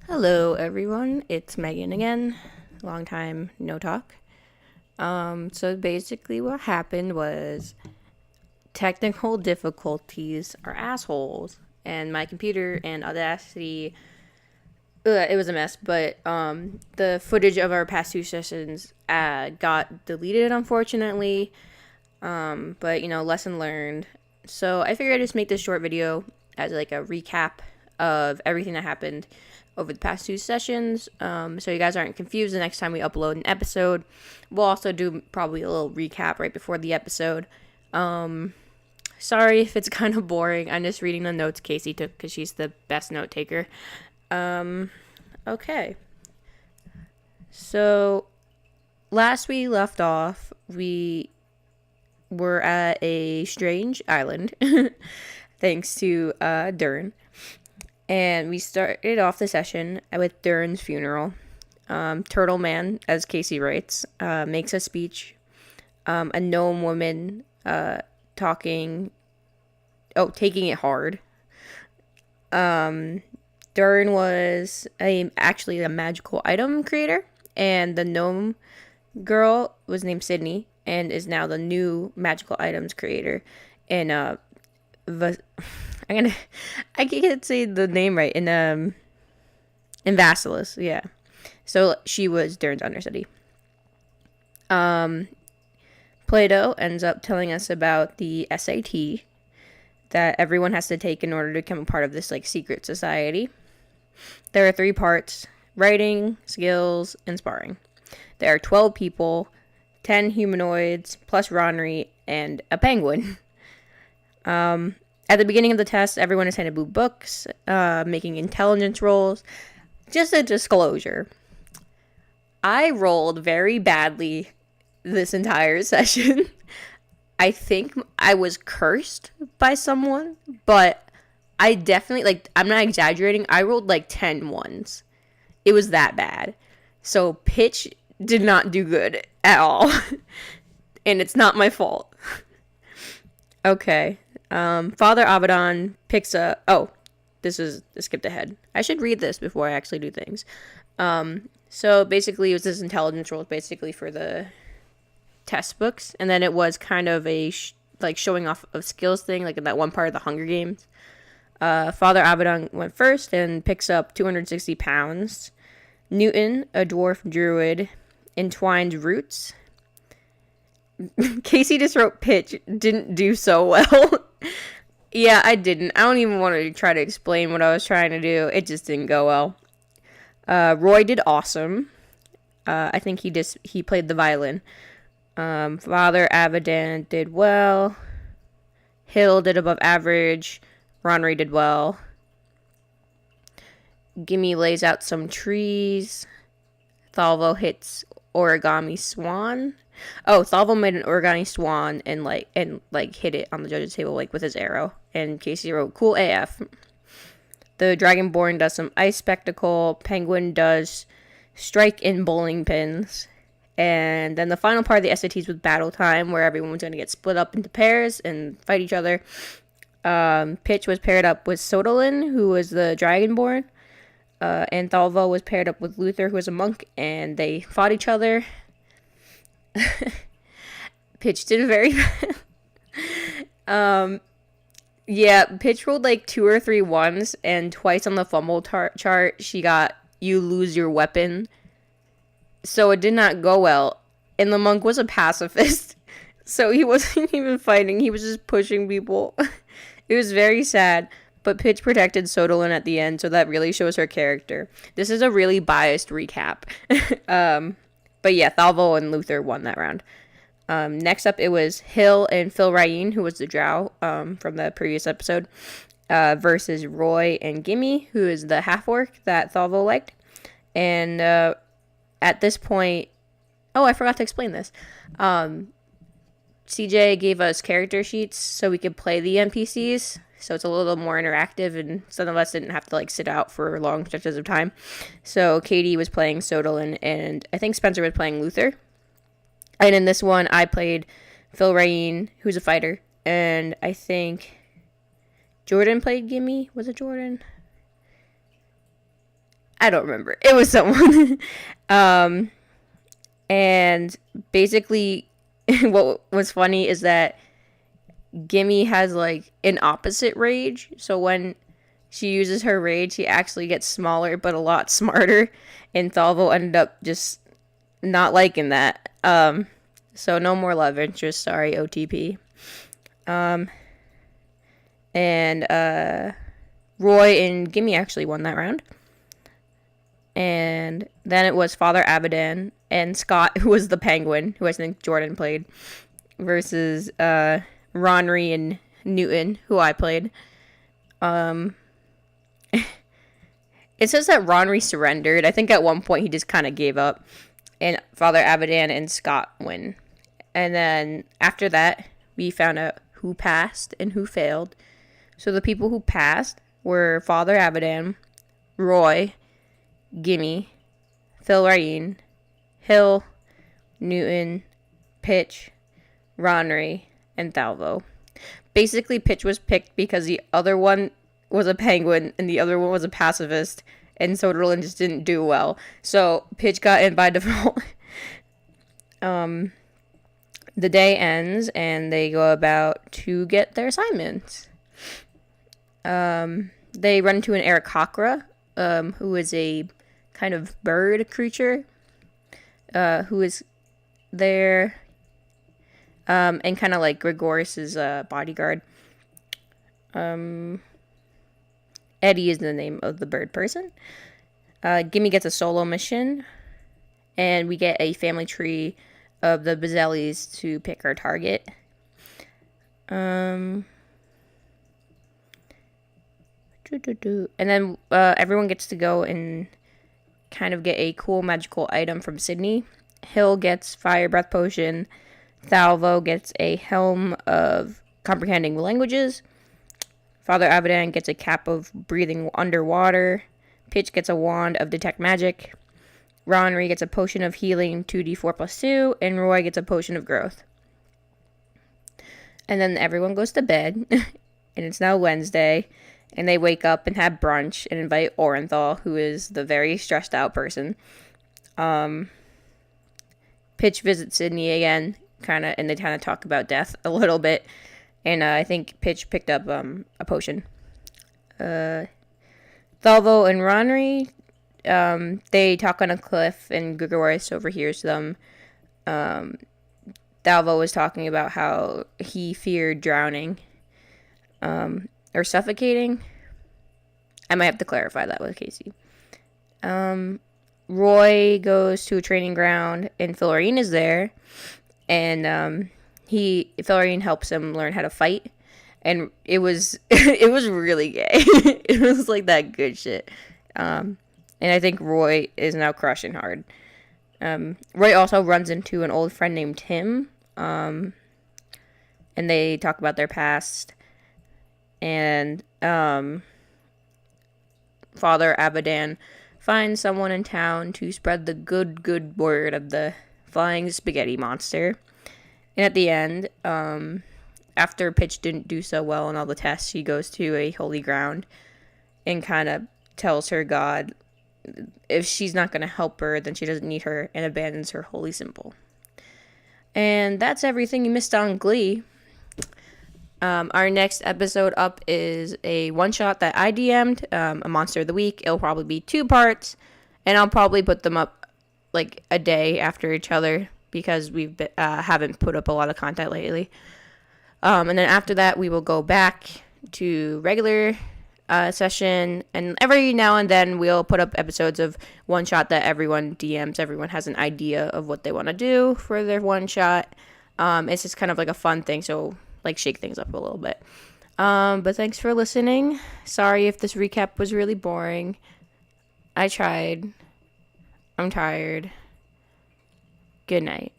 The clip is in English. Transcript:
Hello, everyone. It's Megan again. Long time no talk. So basically, what happened was technical difficulties are assholes, and my computer and Audacity. It was a mess, but the footage of our past two sessions got deleted, unfortunately. But lesson learned. So I figured I'd just make this short video as like a recap of everything that happened over the past two sessions. So you guys aren't confused the next time we upload an episode. We'll also do probably a little recap right before the episode. Sorry if it's kind of boring. I'm just reading the notes Casey took because she's the best note taker. Okay. So last we left off, we were at a strange island, thanks to Dern. And we started off the session with Dern's funeral. Turtle Man, as Casey writes, makes a speech. A gnome woman taking it hard. Dern was actually a magical item creator, and the gnome girl was named Sydney and is now the new magical items creator. And I can't say the name right. In Vasilis, yeah. So she was Dern's understudy. Plato ends up telling us about the SAT that everyone has to take in order to become a part of this like secret society. There are 3 parts: writing, skills, and sparring. There are 12 people, 10 humanoids, plus Ronry and a penguin. At the beginning of the test, everyone is handed blue books, making intelligence rolls. Just a disclosure, I rolled very badly this entire session. I think I was cursed by someone, but I definitely, I'm not exaggerating, I rolled 10 ones. It was that bad. So Pitch did not do good at all. And it's not my fault. Okay. Father Abaddon picks a... Oh, this skipped ahead. I should read this before I actually do things. So basically, it was this intelligence roll basically for the test books. And then it was kind of a showing off of skills thing, like in that one part of the Hunger Games. Father Abaddon went first and picks up 260 pounds. Newton, a dwarf druid, entwined roots. Casey just wrote Pitch didn't do so well. Yeah, I didn't. I don't even want to try to explain what I was trying to do. It just didn't go well. Roy did awesome. I think he played the violin. Father Abaddon did well. Hill did above average. Ronry did well. Gimme lays out some trees. Thalvo hits origami swan. Oh, Thalvo made an origami swan and hit it on the judge's table with his arrow. And Casey wrote cool AF. The Dragonborn does some ice spectacle. Penguin does strike in bowling pins. And then the final part of the SATs was battle time, where everyone was going to get split up into pairs and fight each other. Pitch was paired up with Sodalin, who was the Dragonborn. And Thalvo was paired up with Luther, who was a monk, and they fought each other. Pitch did very bad. Yeah, Pitch rolled 2 or 3 ones, and twice on the fumble chart, she got you lose your weapon. So it did not go well. And the monk was a pacifist, so he wasn't even fighting. He was just pushing people. It was very sad. But Pitch protected Sodalin at the end, so that really shows her character. This is a really biased recap. But yeah, Thalvo and Luther won that round. Next up, it was Hill and Phil Ryan, who was the drow from the previous episode, versus Roy and Gimme, who is the half-orc that Thalvo liked. And at this point... Oh, I forgot to explain this. CJ gave us character sheets so we could play the NPCs. So it's a little more interactive, and some of us didn't have to sit out for long stretches of time. So Katie was playing Sodalin, and I think Spencer was playing Luther. And in this one, I played Phil Ryan, who's a fighter, and I think Jordan played Gimme. Was it Jordan? I don't remember. It was someone. And basically, what was funny is that Gimme has like an opposite rage. So when she uses her rage, she actually gets smaller but a lot smarter. And Thalvo ended up just not liking that. So no more love interest. Sorry, OTP. And Roy and Gimme actually won that round. And then it was Father Abadan and Scott, who was the penguin, who I think Jordan played, versus Ronry and Newton, who I played. It says that Ronry surrendered. I think at one point he just kind of gave up. And Father Abadan and Scott win. And then after that, we found out who passed and who failed. So the people who passed were Father Abadan, Roy, Gimme, Phil Ryan, Hill, Newton, Pitch, Ronry, and Thalvo. Basically, Pitch was picked because the other one was a penguin and the other one was a pacifist, and Soderlund just didn't do well. So Pitch got in by default. The day ends and they go about to get their assignments. They run into an Aarakocra, who is a kind of bird creature, who is there, and kind of like Gregorius's bodyguard. Eddie is the name of the bird person. Gimme gets a solo mission, and we get a family tree of the Bazellis to pick our target. And then everyone gets to go and kind of get a cool magical item from Sydney. Hill gets Fire Breath Potion. Thalvo gets a Helm of Comprehending Languages. Father Abadan gets a Cap of Breathing Underwater. Pitch gets a Wand of Detect Magic. Ronry gets a Potion of Healing 2d4 plus 2. And Roy gets a Potion of Growth. And then everyone goes to bed. And it's now Wednesday. And they wake up and have brunch and invite Orenthal, who is the very stressed out person. Pitch visits Sydney again, and they kind of talk about death a little bit. And I think Pitch picked up a potion. Thalvo and Ronry, they talk on a cliff, and Gregorius overhears them. Thalvo was talking about how he feared drowning. Or suffocating. I might have to clarify that with Casey. Roy goes to a training ground, and Philorine is there. And Philorine helps him learn how to fight. And it was it was really gay. It was like that good shit. And I think Roy is now crushing hard. Roy also runs into an old friend named Tim. And they talk about their past. And Father Abadan finds someone in town to spread the good word of the flying spaghetti monster. And at the end, after Pitch didn't do so well on all the tests, she goes to a holy ground and kind of tells her God if she's not going to help her, then she doesn't need her, and abandons her holy symbol. And that's everything you missed on Glee. Our next episode up is a one-shot that I DM'd, a Monster of the Week. It'll probably be 2 parts, and I'll probably put them up like a day after each other because we haven't put up a lot of content lately. And then after that, we will go back to regular session, and every now and then we'll put up episodes of one-shot that everyone DMs. Everyone has an idea of what they want to do for their one-shot. It's just kind of like a fun thing, so like shake things up a little bit. But thanks for listening. Sorry if this recap was really boring. I tried. I'm tired. Good night.